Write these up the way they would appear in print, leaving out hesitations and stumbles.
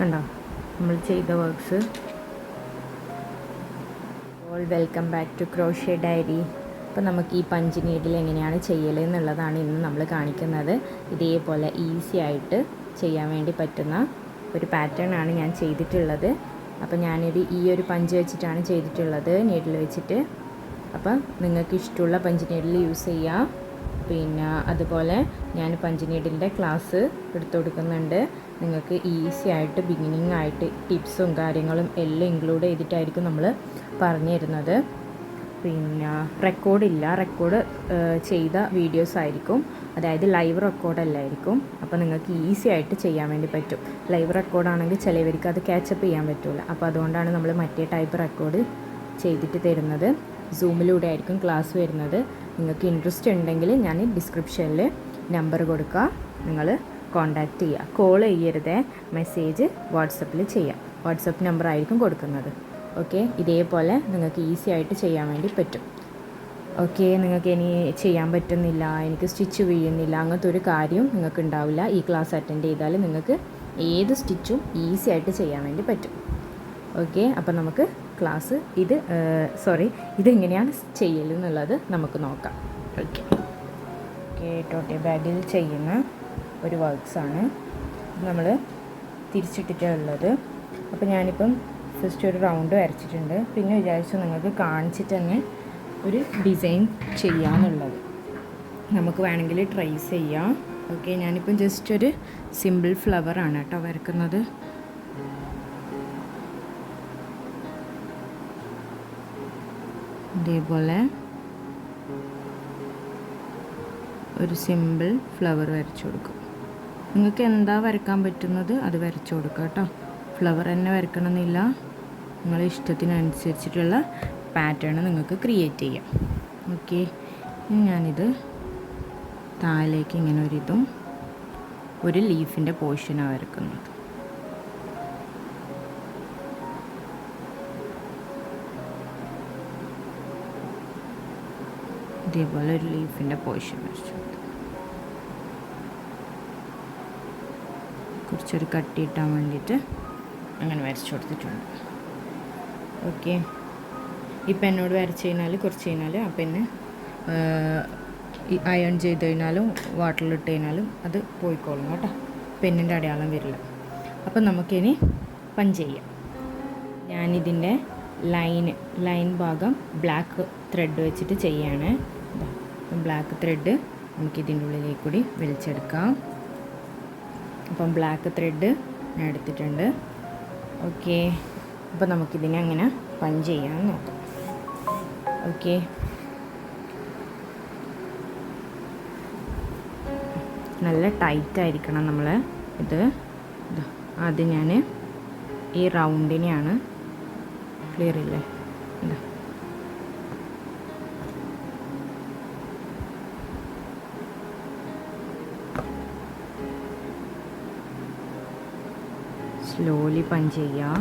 കണ്ടോ നമ്മൾ ചെയ്ത works. Welcome back to crochet diary. അപ്പോൾ നമുക്ക് ഈ പഞ്ച് നീഡിൽ എങ്ങനെയാണ് ചെയ്യൽ എന്നുള്ളതാണ് ഇന്ന് നമ്മൾ കാണിക്കുന്നത്. ഇതേപോലെ ഈസി ആയിട്ട് ചെയ്യാൻ വേണ്ടി പറ്റുന്ന ഒരു പാറ്റേൺ ആണ് ഞാൻ ചെയ്തിട്ടുള്ളത്. അപ്പോൾ ഈ ഒരു പഞ്ച് വെച്ചിട്ടാണ് ചെയ്തിട്ടുള്ളത്, നീഡിൽ വെച്ചിട്ട്. അപ്പോൾ നിങ്ങൾക്ക് ഇഷ്ടമുള്ള പഞ്ച് നീഡിൽ യൂസ് ചെയ്യാം. പിന്നെ അതുപോലെ ഞാൻ പഞ്ച് നീഡിലിൻ്റെ ക്ലാസ് എടുത്തു കൊടുക്കുന്നുണ്ട്. നിങ്ങൾക്ക് ഈസി ആയിട്ട് ബിഗിനിങ് ആയിട്ട് ടിപ്സും കാര്യങ്ങളും എല്ലാം ഇൻക്ലൂഡ് ചെയ്തിട്ടായിരിക്കും നമ്മൾ പറഞ്ഞു തരുന്നത്. പിന്നെ റെക്കോർഡ് ചെയ്ത വീഡിയോസ് ആയിരിക്കും, അതായത് ലൈവ് റെക്കോർഡല്ലായിരിക്കും. അപ്പോൾ നിങ്ങൾക്ക് ഈസി ആയിട്ട് ചെയ്യാൻ വേണ്ടി പറ്റും. ലൈവ് റെക്കോർഡാണെങ്കിൽ ചിലവർക്ക് അത് ക്യാച്ചപ്പ് ചെയ്യാൻ പറ്റില്ല. അപ്പോൾ അതുകൊണ്ടാണ് നമ്മൾ മറ്റേ ടൈപ്പ് റെക്കോർഡ് ചെയ്തിട്ട് തരുന്നത്. സൂമിലൂടെ ആയിരിക്കും ക്ലാസ് വരുന്നത്. നിങ്ങൾക്ക് ഇൻട്രസ്റ്റ് ഉണ്ടെങ്കിൽ ഞാൻ ഡിസ്ക്രിപ്ഷനിൽ നമ്പർ കൊടുക്കുക, നിങ്ങൾ കോൺടാക്റ്റ് ചെയ്യുക. കോൾ ചെയ്യരുത്, മെസ്സേജ് വാട്സപ്പിൽ ചെയ്യാം. വാട്സപ്പ് നമ്പർ ആയിരിക്കും കൊടുക്കുന്നത്. ഓക്കെ, ഇതേപോലെ നിങ്ങൾക്ക് ഈസി ആയിട്ട് ചെയ്യാൻ വേണ്ടി പറ്റും. ഓക്കെ, നിങ്ങൾക്ക് ഇനി ചെയ്യാൻ പറ്റുന്നില്ല, എനിക്ക് സ്റ്റിച്ച് വീഴുന്നില്ല, അങ്ങനത്തെ ഒരു കാര്യം നിങ്ങൾക്ക് ഉണ്ടാവില്ല. ഈ ക്ലാസ് അറ്റൻഡ് ചെയ്താൽ നിങ്ങൾക്ക് ഏത് സ്റ്റിച്ചും ഈസി ആയിട്ട് ചെയ്യാൻ വേണ്ടി പറ്റും. ഓക്കെ, അപ്പോൾ നമുക്ക് ക്ലാസ് ഇതെങ്ങനെയാണ് ചെയ്യലെന്നുള്ളത് നമുക്ക് നോക്കാം. ഓക്കെ, ടോട്ടി ബാഗിൽ ചെയ്യുന്ന ഒരു വർക്ക്സാണ് നമ്മൾ തിരിച്ചിട്ടിട്ടുള്ളത്. അപ്പോൾ ഞാനിപ്പം ഫസ്റ്റ് ഒരു റൗണ്ട് വരച്ചിട്ടുണ്ട്. പിന്നെ വിചാരിച്ചു നിങ്ങൾക്ക് കാണിച്ചിട്ട് തന്നെ ഒരു ഡിസൈൻ ചെയ്യാമെന്നുള്ളത്. നമുക്ക് വേണമെങ്കിൽ ട്രേസ് ചെയ്യാം. ഓക്കെ, ഞാനിപ്പം ജസ്റ്റ് ഒരു സിമ്പിൾ ഫ്ലവറാണ് കേട്ടോ വരക്കുന്നത്. ഇതേപോലെ ഒരു സിമ്പിൾ ഫ്ലവർ വരച്ചു കൊടുക്കും. നിങ്ങൾക്ക് എന്താ വരക്കാൻ പറ്റുന്നത് അത് വരച്ചു കൊടുക്കുക കേട്ടോ. ഫ്ലവർ തന്നെ വരക്കണമെന്നില്ല, നിങ്ങളുടെ ഇഷ്ടത്തിനനുസരിച്ചിട്ടുള്ള പാറ്റേൺ നിങ്ങൾക്ക് ക്രിയേറ്റ് ചെയ്യാം. ഓക്കെ, ഞാനിത് താഴേക്ക് ഇങ്ങനെ ഒരു ലീഫിൻ്റെ പോർഷനാണ് വരക്കുന്നത്. ഇതേപോലെ ഒരു ലീഫിൻ്റെ പോർഷൻ വരച്ചു, കുറച്ചൊരു കട്ടി ഇട്ടാൻ വേണ്ടിയിട്ട് അങ്ങനെ വരച്ചു കൊടുത്തിട്ടുണ്ട്. ഓക്കെ, ഈ പെന്നോട് വരച്ച് കഴിഞ്ഞാൽ കുറച്ച് കഴിഞ്ഞാൽ ആ പെന്ന് അയൺ ചെയ്ത് കഴിഞ്ഞാലും വാട്ടറിലിട്ട് കഴിഞ്ഞാലും അത് പോയിക്കോളും കേട്ടോ, പെന്നിൻ്റെ അടയാളം വരില്ല. അപ്പം നമുക്കിനി പഞ്ച് ചെയ്യാം. ഞാനിതിൻ്റെ ലൈൻ ഭാഗം ബ്ലാക്ക് ത്രെഡ് വെച്ചിട്ട് ചെയ്യാണ്. ബ്ലാക്ക് ത്രെഡ് നമുക്കിതിൻ്റെ ഉള്ളിലേക്ക് കൂടി വലിച്ചെടുക്കാം. അപ്പം ബ്ലാക്ക് ത്രെഡ് ഞാൻ എടുത്തിട്ടുണ്ട്. ഓക്കെ, അപ്പോൾ നമുക്കിതിനെ അങ്ങനെ പഞ്ച് ചെയ്യാൻ നോക്കാം. ഓക്കെ, നല്ല ടൈറ്റായിരിക്കണം നമ്മൾ ഇത്. ആദ്യം ഞാൻ ഈ റൗണ്ടിനെയാണ്, ക്ലിയർ ഇല്ലേ, ഇതാ സ്ലോലി പഞ്ച് ചെയ്യാം.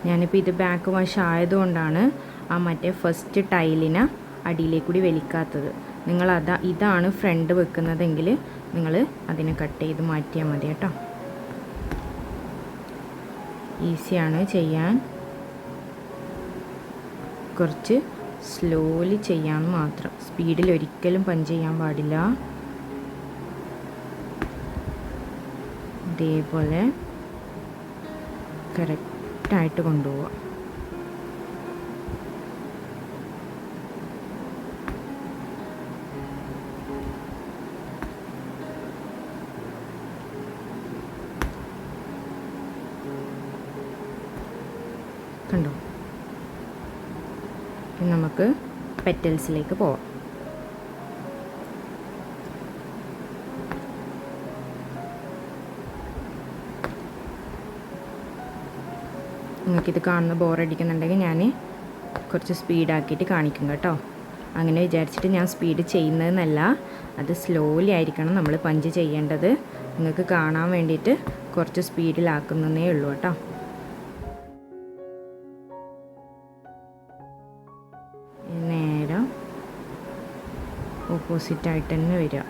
ഞാനിപ്പോൾ ഇത് ബാക്ക് വശം ആയതുകൊണ്ടാണ് ആ മറ്റേ ഫസ്റ്റ് ടൈലിനെ അടിയിലേക്ക് കൂടി വലിക്കാത്തത്. ഇതാണ് ഫ്രണ്ട് വെക്കുന്നതെങ്കിൽ നിങ്ങൾ അതിനെ കട്ട് ചെയ്ത് മാറ്റിയാൽ മതി കേട്ടോ. ഈസിയാണ് ചെയ്യാൻ, കുറച്ച് സ്ലോലി ചെയ്യാൻ മാത്രം, സ്പീഡിൽ ഒരിക്കലും പഞ്ച് ചെയ്യാൻ പാടില്ല. ഇതേപോലെ കറക്റ്റായിട്ട് കൊണ്ടുപോവാം. കണ്ടോ, നമുക്ക് പെറ്റൽസിലേക്ക് പോവാം. നിങ്ങൾക്കിത് കാണുന്ന ബോറടിക്കുന്നുണ്ടെങ്കിൽ ഞാൻ കുറച്ച് സ്പീഡാക്കിയിട്ട് കാണിക്കും കേട്ടോ. അങ്ങനെ വിചാരിച്ചിട്ട് ഞാൻ സ്പീഡ് ചെയ്യുന്നതെന്നല്ല, അത് സ്ലോലി ആയിരിക്കണം നമ്മൾ പഞ്ച് ചെയ്യേണ്ടത്. നിങ്ങൾക്ക് കാണാൻ വേണ്ടിയിട്ട് കുറച്ച് സ്പീഡിലാക്കുന്നതേ ഉള്ളൂ കേട്ടോ. നേരെ ഓപ്പോസിറ്റായിട്ട് തന്നെ വരിക.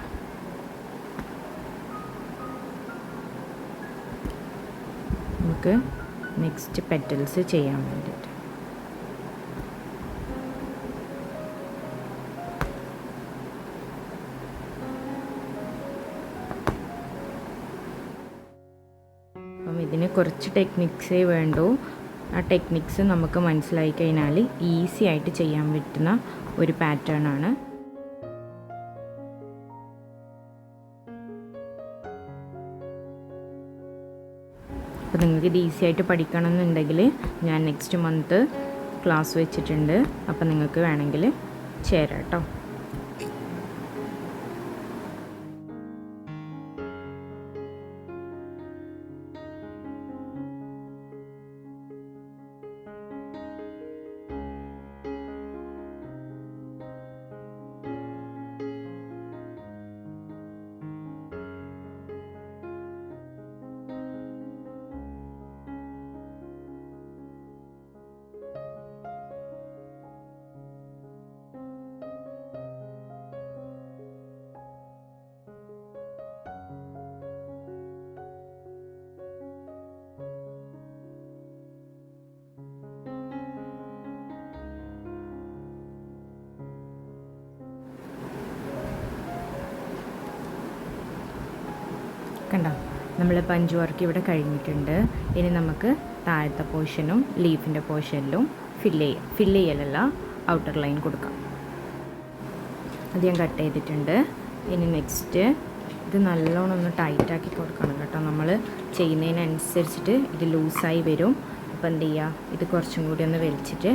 നമുക്ക് നെക്സ്റ്റ് പെറ്റൽസ് ചെയ്യാൻ വേണ്ടിയിട്ട് അപ്പം ഇതിന് കുറച്ച് ടെക്നിക്സേ വേണ്ടൂ. ആ ടെക്നിക്സ് നമുക്ക് മനസ്സിലായി കഴിഞ്ഞാൽ ഈസി ആയിട്ട് ചെയ്യാൻ പറ്റുന്ന ഒരു പാറ്റേൺ ആണ്. അപ്പോൾ നിങ്ങൾക്ക് ഇത് ഈസി ആയിട്ട് പഠിക്കണം എന്നുണ്ടെങ്കിൽ ഞാൻ നെക്സ്റ്റ് മന്ത് ക്ലാസ് വെച്ചിട്ടുണ്ട്. അപ്പോൾ നിങ്ങൾക്ക് വേണമെങ്കിൽ ചേരാം കേട്ടോ. കണ്ടോ, നമ്മൾ പഞ്ച് വർക്ക് ഇവിടെ കഴിഞ്ഞിട്ടുണ്ട്. ഇനി നമുക്ക് താഴത്തെ പോർഷനും ലീഫിൻ്റെ പോർഷനിലും ഫില്ല് ചെയ്യലല്ല, ഔട്ടർ ലൈൻ കൊടുക്കാം. അത് ഞാൻ കട്ട് ചെയ്തിട്ടുണ്ട്. ഇനി നെക്സ്റ്റ് ഇത് നല്ലോണം ഒന്ന് ടൈറ്റാക്കി കൊടുക്കണം കേട്ടോ. നമ്മൾ ചെയ്യുന്നതിനനുസരിച്ചിട്ട് ഇത് ലൂസായി വരും. അപ്പോൾ എന്ത് ചെയ്യുക, ഇത് കുറച്ചും കൂടി ഒന്ന് വലിച്ചിട്ട്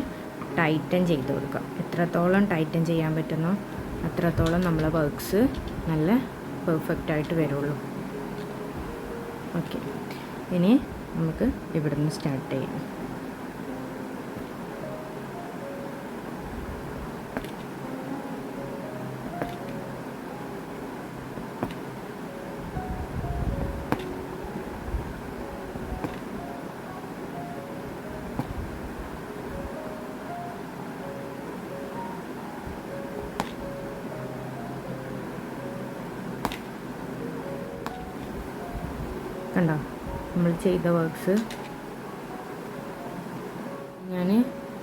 ടൈറ്റൻ ചെയ്ത് കൊടുക്കുക. എത്രത്തോളം ടൈറ്റൻ ചെയ്യാൻ പറ്റുന്നോ അത്രത്തോളം നമ്മളെ വർക്ക്സ് നല്ല പെർഫെക്റ്റായിട്ട് വരുള്ളൂ. ഓക്കെ, ഇനി നമുക്ക് ഇവിടെ നിന്ന് സ്റ്റാർട്ട് ചെയ്യാം. കണ്ടോ നമ്മൾ ചെയ്ത വർക്ക്സ്. ഞാൻ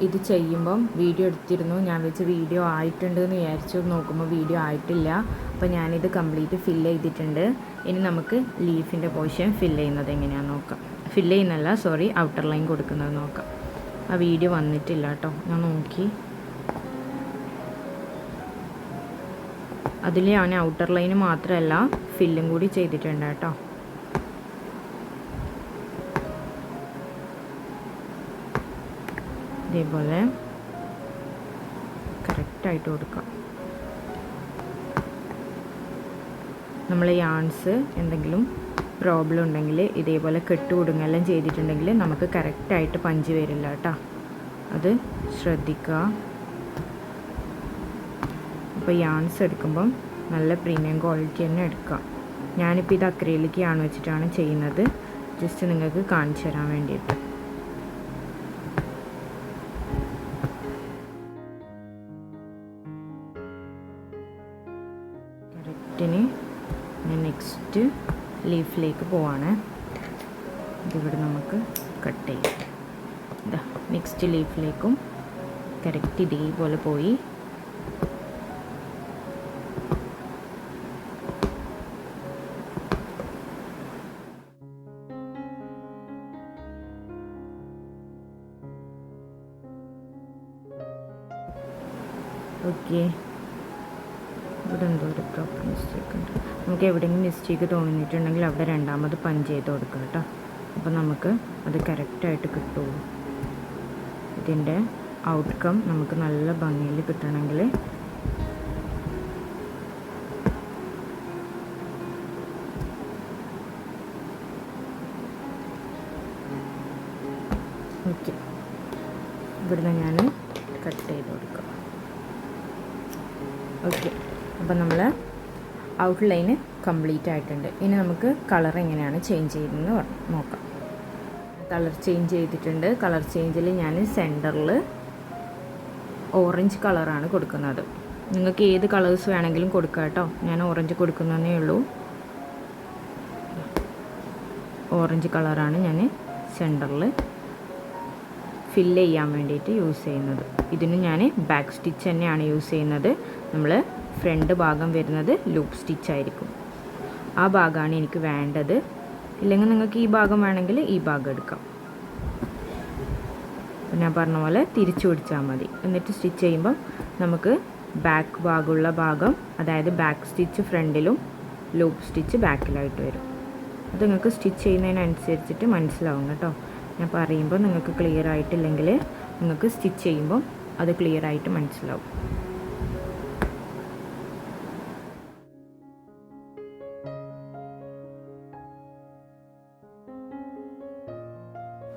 ഇത് ചെയ്യുമ്പം വീഡിയോ എടുത്തിരുന്നു. ഞാൻ വെച്ച് വീഡിയോ ആയിട്ടുണ്ടെന്ന് വിചാരിച്ചു. നോക്കുമ്പോൾ വീഡിയോ ആയിട്ടില്ല. അപ്പോൾ ഞാനിത് കംപ്ലീറ്റ് ഫില്ല് ചെയ്തിട്ടുണ്ട്. ഇനി നമുക്ക് ലീഫിൻ്റെ പോർഷൻ ഫില്ല് ചെയ്യുന്നത് എങ്ങനെയാണെന്ന് നോക്കാം. ഫില്ല് ചെയ്യുന്നല്ല, സോറി, ഔട്ടർ ലൈൻ കൊടുക്കുന്നത് നോക്കാം. ആ വീഡിയോ വന്നിട്ടില്ല കേട്ടോ, ഞാൻ നോക്കി. അതിൽ ഞാൻ ഔട്ടർ ലൈന് മാത്രമല്ല ഫില്ലും കൂടി ചെയ്തിട്ടുണ്ട് കേട്ടോ. ഇതേപോലെ കറക്റ്റായിട്ട് കൊടുക്കാം. നമ്മൾ യാൺസ് എന്തെങ്കിലും പ്രോബ്ലം ഉണ്ടെങ്കിൽ ഇതേപോലെ കെട്ടുകൊടുങ്ങെല്ലാം ചെയ്തിട്ടുണ്ടെങ്കിൽ നമുക്ക് കറക്റ്റായിട്ട് പഞ്ച് വരില്ല കേട്ടോ. അത് ശ്രദ്ധിക്കുക. അപ്പോൾ യാൺസ് എടുക്കുമ്പം നല്ല പ്രീമിയം ക്വാളിറ്റി തന്നെ എടുക്കാം. ഞാനിപ്പോൾ ഇത് അക്രിലിക് യാൺ വെച്ചിട്ടാണ് ചെയ്യുന്നത്. ജസ്റ്റ് നിങ്ങൾക്ക് കാണിച്ചു തരാൻ വേണ്ടിയിട്ട്. കറക്റ്റിന് ഞാൻ നെക്സ്റ്റ് ലീഫിലേക്ക് പോവാണ്. ഇതിവിടെ നമുക്ക് കട്ട് ചെയ്യാം. ഇതാ നെക്സ്റ്റ് ലീഫിലേക്കും കറക്റ്റ് ഇതേപോലെ പോയി ഓക്കെ. ഇവിടെ എന്തോ ഒരു പ്രോപ്പർ മിസ്റ്റേക്ക് ഉണ്ട്. നമുക്ക് എവിടെയെങ്കിലും മിസ്റ്റേക്ക് തോന്നിയിട്ടുണ്ടെങ്കിൽ അവിടെ രണ്ടാമത് പഞ്ച് ചെയ്ത് കൊടുക്കുക കേട്ടോ. അപ്പോൾ നമുക്ക് അത് കറക്റ്റായിട്ട് കിട്ടുള്ളൂ. ഇതിൻ്റെ ഔട്ട്കം നമുക്ക് നല്ല ഭംഗിയിൽ കിട്ടണമെങ്കിൽ ഓക്കെ, ഇവിടുന്ന് ഞാൻ കട്ട് ചെയ്ത് കൊടുക്കാം. ഓക്കെ, അപ്പം നമ്മൾ ഔട്ട്ലൈന് കംപ്ലീറ്റ് ആയിട്ടുണ്ട്. ഇനി നമുക്ക് കളർ എങ്ങനെയാണ് ചേഞ്ച് ചെയ്യുന്നതെന്ന് നോക്കാം. കളർ ചേഞ്ച് ചെയ്തിട്ടുണ്ട്. കളർ ചേഞ്ചിൽ ഞാൻ സെൻറ്ററിൽ ഓറഞ്ച് കളറാണ് കൊടുക്കുന്നത്. നിങ്ങൾക്ക് ഏത് കളേഴ്സ് വേണമെങ്കിലും കൊടുക്കാം കേട്ടോ. ഞാൻ ഓറഞ്ച് കൊടുക്കുന്നതേ ഉള്ളൂ. ഓറഞ്ച് കളറാണ് ഞാൻ സെൻറ്ററിൽ ഫില്ല് ചെയ്യാൻ വേണ്ടിയിട്ട് യൂസ് ചെയ്യുന്നത്. ഇതിന് ഞാൻ ബാക്ക് സ്റ്റിച്ച് തന്നെയാണ് യൂസ് ചെയ്യുന്നത്. നമ്മൾ ഫ്രണ്ട് ഭാഗം വരുന്നത് ലൂപ്പ് സ്റ്റിച്ച് ആയിരിക്കും. ആ ഭാഗമാണ് എനിക്ക് വേണ്ടത്. ഇല്ലെങ്കിൽ നിങ്ങൾക്ക് ഈ ഭാഗം വേണമെങ്കിൽ ഈ ഭാഗം എടുക്കാം. ഞാൻ പറഞ്ഞ പോലെ തിരിച്ചു പിടിച്ചാൽ മതി. എന്നിട്ട് സ്റ്റിച്ച് ചെയ്യുമ്പം നമുക്ക് ബാക്ക് ഭാഗമുള്ള ഭാഗം, അതായത് ബാക്ക് സ്റ്റിച്ച് ഫ്രണ്ടിലും ലൂപ്പ് സ്റ്റിച്ച് ബാക്കിലായിട്ട് വരും. അത് നിങ്ങൾക്ക് സ്റ്റിച്ച് ചെയ്യുന്നതിനനുസരിച്ചിട്ട് മനസ്സിലാവും കേട്ടോ. ഞാൻ പറയുമ്പോൾ നിങ്ങൾക്ക് ക്ലിയർ ആയിട്ടില്ലെങ്കിൽ നിങ്ങൾക്ക് സ്റ്റിച്ച് ചെയ്യുമ്പോൾ അത് ക്ലിയർ ആയിട്ട് മനസ്സിലാവും.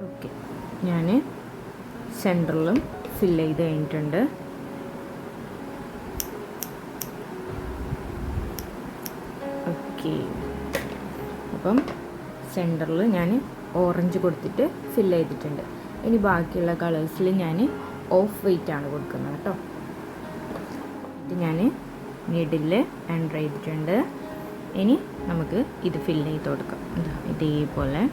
ഓക്കെ, ഞാൻ സെൻറ്ററിലും ഫില്ല് ചെയ്ത് കഴിഞ്ഞിട്ടുണ്ട്. ഓക്കെ, അപ്പം സെൻറ്ററിൽ ഞാൻ ഓറഞ്ച് കൊടുത്തിട്ട് ഫില്ല് ചെയ്തിട്ടുണ്ട്. ഇനി ബാക്കിയുള്ള കളേഴ്സിൽ ഞാൻ ഓഫ് വൈറ്റ് ആണ് കൊടുക്കുന്നത് കേട്ടോ. ഇത് ഞാൻ നീഡിൽ എൻ്റർ ചെയ്തിട്ടുണ്ട്. ഇനി നമുക്ക് ഇത് ഫില്ല് ചെയ്ത് കൊടുക്കാം. ഇതേപോലെ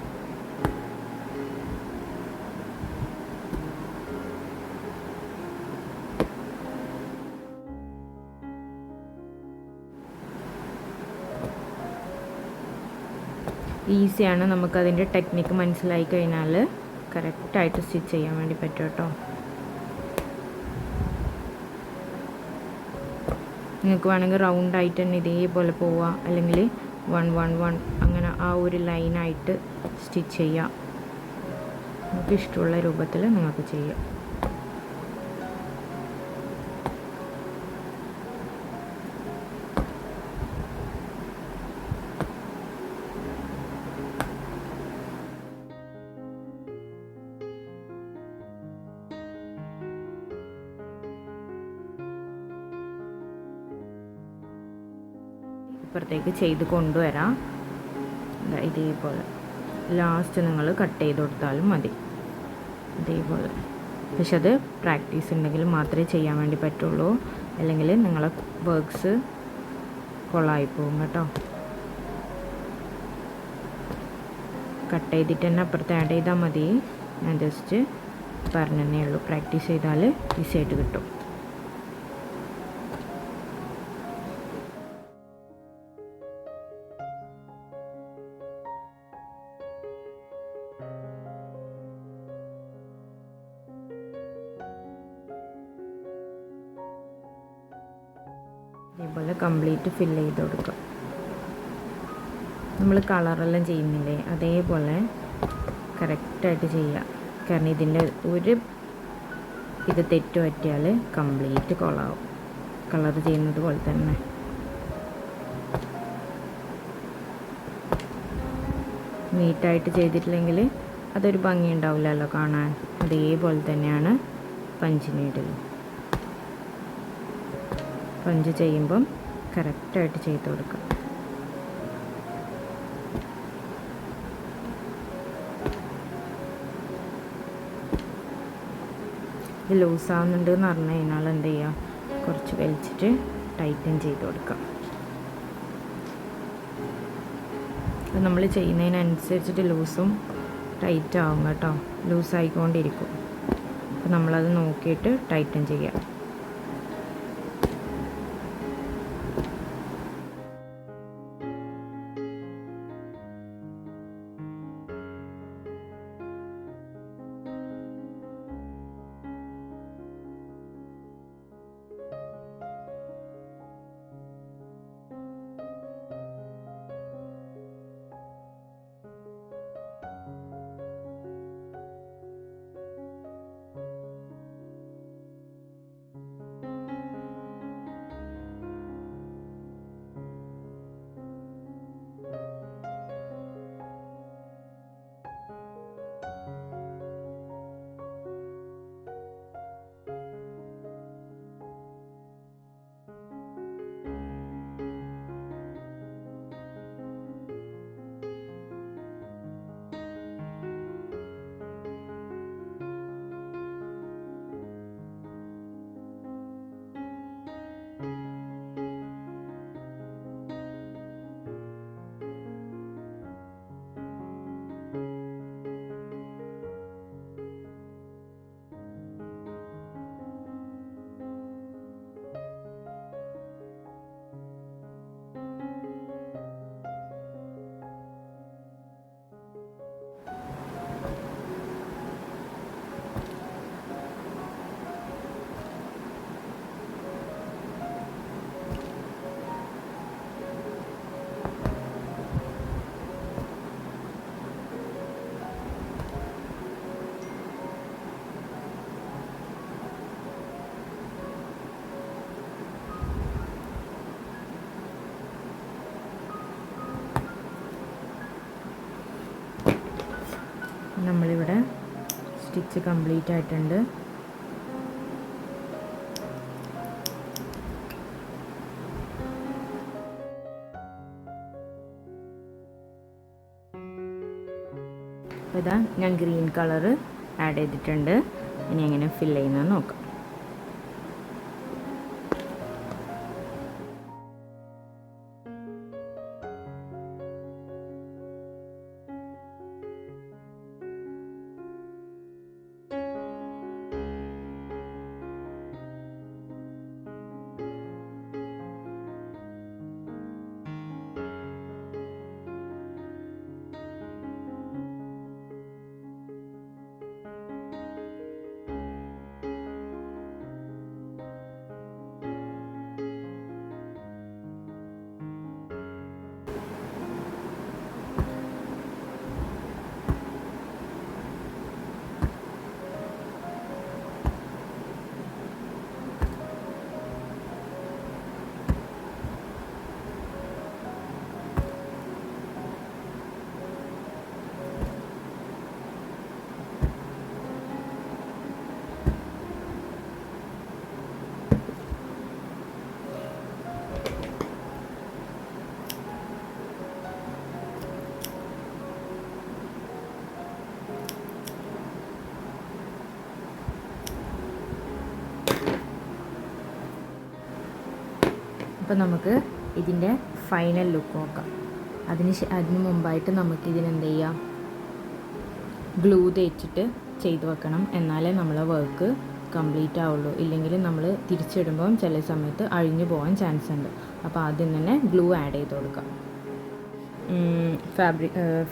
ഈസിയാണ്. നമുക്കതിൻ്റെ ടെക്നിക്ക് മനസ്സിലായി കഴിഞ്ഞാൽ കറക്റ്റായിട്ട് സ്റ്റിച്ച് ചെയ്യാൻ വേണ്ടി പറ്റും കേട്ടോ. നിങ്ങൾക്ക് വേണമെങ്കിൽ റൗണ്ടായിട്ട് തന്നെ ഇതേപോലെ പോവാം, അല്ലെങ്കിൽ 1 1 1 അങ്ങനെ ആ ഒരു ലൈനായിട്ട് സ്റ്റിച്ച് ചെയ്യാം. നിങ്ങൾക്ക് ഇഷ്ടമുള്ള രൂപത്തിൽ നിങ്ങൾക്ക് ചെയ്യാം. ഇപ്പുറത്തേക്ക് ചെയ്ത് കൊണ്ടുവരാം. ഇതേപോലെ ലാസ്റ്റ് നിങ്ങൾ കട്ട് ചെയ്ത് കൊടുത്താലും മതി. ഇതേപോലെ. പക്ഷെ അത് പ്രാക്ടീസ് ഉണ്ടെങ്കിൽ മാത്രമേ ചെയ്യാൻ വേണ്ടി പറ്റുള്ളൂ. അല്ലെങ്കിൽ നിങ്ങളെ വർക്ക്സ് കൊളായിപ്പോവും കേട്ടോ. കട്ട് ചെയ്തിട്ട് തന്നെ അപ്പുറത്ത് ആഡ് ചെയ്താൽ മതി. ഞാൻ ജസ്റ്റ് പറഞ്ഞതേ ഉള്ളൂ. പ്രാക്ടീസ് ചെയ്താൽ ഈസി ആയിട്ട് കിട്ടും. ഇതേപോലെ കംപ്ലീറ്റ് ഫില്ല് ചെയ്ത് കൊടുക്കുക. നമ്മൾ കളറെല്ലാം ചെയ്യുന്നില്ലേ, അതേപോലെ കറക്റ്റായിട്ട് ചെയ്യുക. കാരണം ഇതിൻ്റെ ഒരു ഇത് തെറ്റ് പറ്റിയാൽ കംപ്ലീറ്റ് കൊളാവും. കളർ ചെയ്യുന്നത് പോലെ തന്നെ. നീറ്റായിട്ട് ചെയ്തിട്ടില്ലെങ്കിൽ അതൊരു ഭംഗി ഉണ്ടാവില്ലല്ലോ കാണാൻ. അതേപോലെ തന്നെയാണ് പഞ്ച് നീഡിലും. പഞ്ച് ചെയ്യുമ്പം കറക്റ്റായിട്ട് ചെയ്ത് കൊടുക്കുക. ഇത് ലൂസാവുന്നുണ്ട് എന്ന് പറഞ്ഞു കഴിഞ്ഞാൽ എന്ത് ചെയ്യുക, കുറച്ച് വലിച്ചിട്ട് ടൈറ്റൻ ചെയ്ത് കൊടുക്കാം. അത് നമ്മൾ ചെയ്യുന്നതിനനുസരിച്ചിട്ട് ലൂസും ടൈറ്റ് ആവും കേട്ടോ. ലൂസായിക്കൊണ്ടിരിക്കും. അപ്പോൾ നമ്മളത് നോക്കിയിട്ട് ടൈറ്റൻ ചെയ്യാം. നമ്മളിവിടെ സ്റ്റിച്ച് കംപ്ലീറ്റ് ആയിട്ടുണ്ട്. അപ്പോൾ ഇതാ ഞാൻ ഗ്രീൻ കളറ് ആഡ് ചെയ്തിട്ടുണ്ട്. ഇനി എങ്ങനെ ഫിൽ ചെയ്യുന്നത് നോക്കാം. അപ്പോൾ നമുക്ക് ഇതിൻ്റെ ഫൈനൽ ലുക്ക് നോക്കാം. അതിന് മുമ്പായിട്ട് നമുക്കിതിനെന്ത് ചെയ്യാം, ഗ്ലൂ തേച്ചിട്ട് ചെയ്ത് വെക്കണം. എന്നാലേ നമ്മളെ വർക്ക് കംപ്ലീറ്റ് ആവുള്ളൂ. ഇല്ലെങ്കിൽ നമ്മൾ തിരിച്ചിടുമ്പം ചില സമയത്ത് അഴിഞ്ഞു പോകാൻ ചാൻസ് ഉണ്ട്. അപ്പോൾ ആദ്യം തന്നെ ഗ്ലൂ ആഡ് ചെയ്ത് കൊടുക്കാം.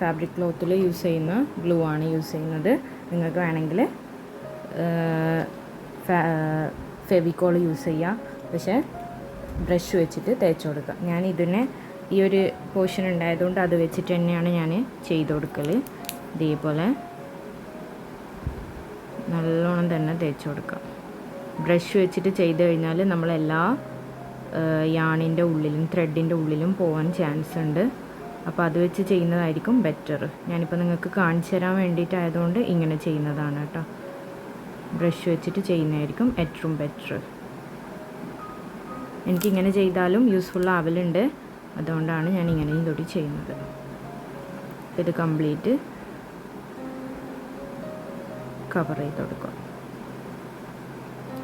ഫാബ്രിക് ക്ലോത്തിൽ യൂസ് ചെയ്യുന്ന ഗ്ലൂ ആണ് യൂസ് ചെയ്യുന്നത്. നിങ്ങൾക്ക് വേണമെങ്കിൽ ഫെവിക്കോൾ യൂസ് ചെയ്യാം. പക്ഷേ ബ്രഷ് വെച്ചിട്ട് തേച്ച് കൊടുക്കുക. ഞാൻ ഇതിനെ ഈ ഒരു പോർഷൻ ഉണ്ടായതുകൊണ്ട് അത് വെച്ചിട്ട് തന്നെയാണ് ഞാൻ ചെയ്ത് കൊടുക്കൽ. ഇതേപോലെ നല്ലോണം തന്നെ തേച്ച് കൊടുക്കുക. ബ്രഷ് വെച്ചിട്ട് ചെയ്ത് കഴിഞ്ഞാൽ നമ്മളെല്ലാ യാണിൻ്റെ ഉള്ളിലും ത്രെഡിൻ്റെ ഉള്ളിലും പോകാൻ ചാൻസ് ഉണ്ട്. അപ്പോൾ അത് വെച്ച് ചെയ്യുന്നതായിരിക്കും ബെറ്റർ. ഞാനിപ്പോൾ നിങ്ങൾക്ക് കാണിച്ചു തരാൻ വേണ്ടിയിട്ടായതുകൊണ്ട് ഇങ്ങനെ ചെയ്യുന്നതാണ് കേട്ടോ. ബ്രഷ് വെച്ചിട്ട് ചെയ്യുന്നതായിരിക്കും ഏറ്റവും ബെറ്റർ. എനിക്കിങ്ങനെ ചെയ്താലും യൂസ്ഫുൾ ആവലുണ്ട്. അതുകൊണ്ടാണ് ഞാൻ ഇങ്ങനെയും കൂടി ചെയ്യുന്നത്. ഇത് കംപ്ലീറ്റ് കവർ ചെയ്ത് കൊടുക്കുക.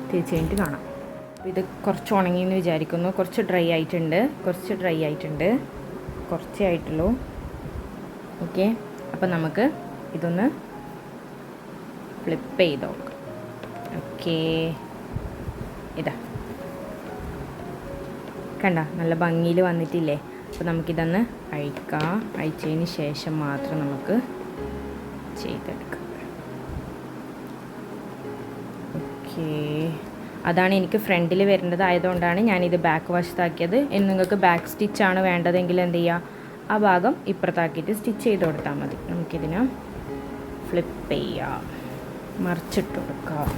തേച്ച് കഴിഞ്ഞിട്ട് കാണാം. ഇത് കുറച്ച് ഉണങ്ങിയെന്ന് വിചാരിക്കുന്നു. കുറച്ച് ഡ്രൈ ആയിട്ടുണ്ട്. കുറച്ചേ ആയിട്ടുള്ളൂ. ഓക്കെ, അപ്പോൾ നമുക്ക് ഇതൊന്ന് ഫ്ലിപ്പ് ചെയ്ത് നോക്കാം. ഓക്കെ, ഇതാ കണ്ട, നല്ല ഭംഗിയിൽ വന്നിട്ടില്ലേ? അപ്പോൾ നമുക്കിതൊന്ന് അഴിക്കാം. അഴിച്ചതിന് ശേഷം മാത്രം നമുക്ക് ചെയ്തെടുക്കാം. ഓക്കെ, അതാണ് എനിക്ക് ഫ്രണ്ടിൽ വരേണ്ടത്. ആയതുകൊണ്ടാണ് ഞാനിത് ബാക്ക് വശത്താക്കിയത്. ഇനി നിങ്ങൾക്ക് ബാക്ക് സ്റ്റിച്ചാണ് വേണ്ടതെങ്കിൽ എന്ത് ചെയ്യുക, ആ ഭാഗം ഇപ്പുറത്താക്കിയിട്ട് സ്റ്റിച്ച് ചെയ്ത് കൊടുത്താൽ മതി. നമുക്കിതിനെ ഫ്ലിപ്പ് ചെയ്യാം, മറിച്ചിട്ട് കൊടുക്കാം.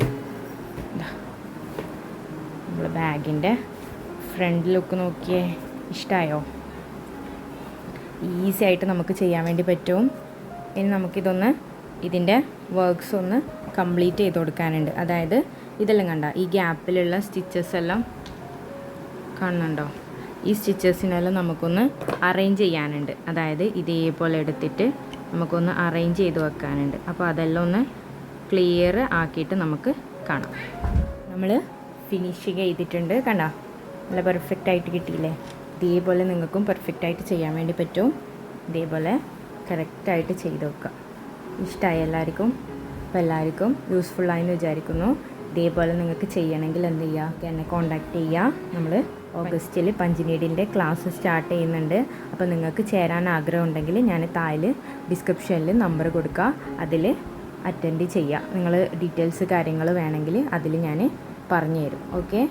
നമ്മൾ ബാഗിൻ്റെ ഫ്രണ്ട് ലുക്ക് നോക്കിയേ, ഇഷ്ടമായോ? ഈസി ആയിട്ട് നമുക്ക് ചെയ്യാൻ വേണ്ടി പറ്റും. ഇനി നമുക്കിതൊന്ന് ഇതിൻ്റെ വർക്ക്സ് ഒന്ന് കംപ്ലീറ്റ് ചെയ്ത് കൊടുക്കാനുണ്ട്. അതായത് ഇതെല്ലാം കണ്ട, ഈ ഗ്യാപ്പിലുള്ള സ്റ്റിച്ചസ് എല്ലാം കാണുന്നുണ്ടോ? ഈ സ്റ്റിച്ചസിനെല്ലാം നമുക്കൊന്ന് അറേഞ്ച് ചെയ്യാനുണ്ട്. അതായത് ഇതേപോലെ എടുത്തിട്ട് നമുക്കൊന്ന് അറേഞ്ച് ചെയ്ത് വെക്കാനുണ്ട്. അപ്പോൾ അതെല്ലാം ഒന്ന് ക്ലിയർ ആക്കിയിട്ട് നമുക്ക് കാണാം. നമ്മൾ ഫിനിഷിങ് ചെയ്തിട്ടുണ്ട്. കണ്ടോ, നല്ല പെർഫെക്റ്റ് ആയിട്ട് കിട്ടിയില്ലേ? ഇതേപോലെ നിങ്ങൾക്കും പെർഫെക്റ്റ് ആയിട്ട് ചെയ്യാൻ വേണ്ടി പറ്റും. ഇതേപോലെ കറക്റ്റായിട്ട് ചെയ്ത് വെക്കുക. ഇഷ്ടമായി എല്ലാവർക്കും? അപ്പോൾ എല്ലാവർക്കും യൂസ്ഫുള്ളായെന്ന് വിചാരിക്കുന്നു. ഇതേപോലെ നിങ്ങൾക്ക് ചെയ്യണമെങ്കിൽ എന്ത് ചെയ്യുക, എന്നെ കോൺടാക്റ്റ് ചെയ്യുക. നമ്മൾ ഓഗസ്റ്റിൽ പഞ്ചിനീഡിൻ്റെ ക്ലാസ് സ്റ്റാർട്ട് ചെയ്യുന്നുണ്ട്. അപ്പോൾ നിങ്ങൾക്ക് ചേരാൻ ആഗ്രഹം ഉണ്ടെങ്കിൽ ഞാൻ താഴെ ഡിസ്ക്രിപ്ഷനിൽ നമ്പർ കൊടുക്കുക. അതിൽ അറ്റൻഡ് ചെയ്യുക. നിങ്ങൾ ഡീറ്റെയിൽസ് കാര്യങ്ങൾ വേണമെങ്കിൽ അതിൽ ഞാൻ പറഞ്ഞു തരും. ഓക്കെ.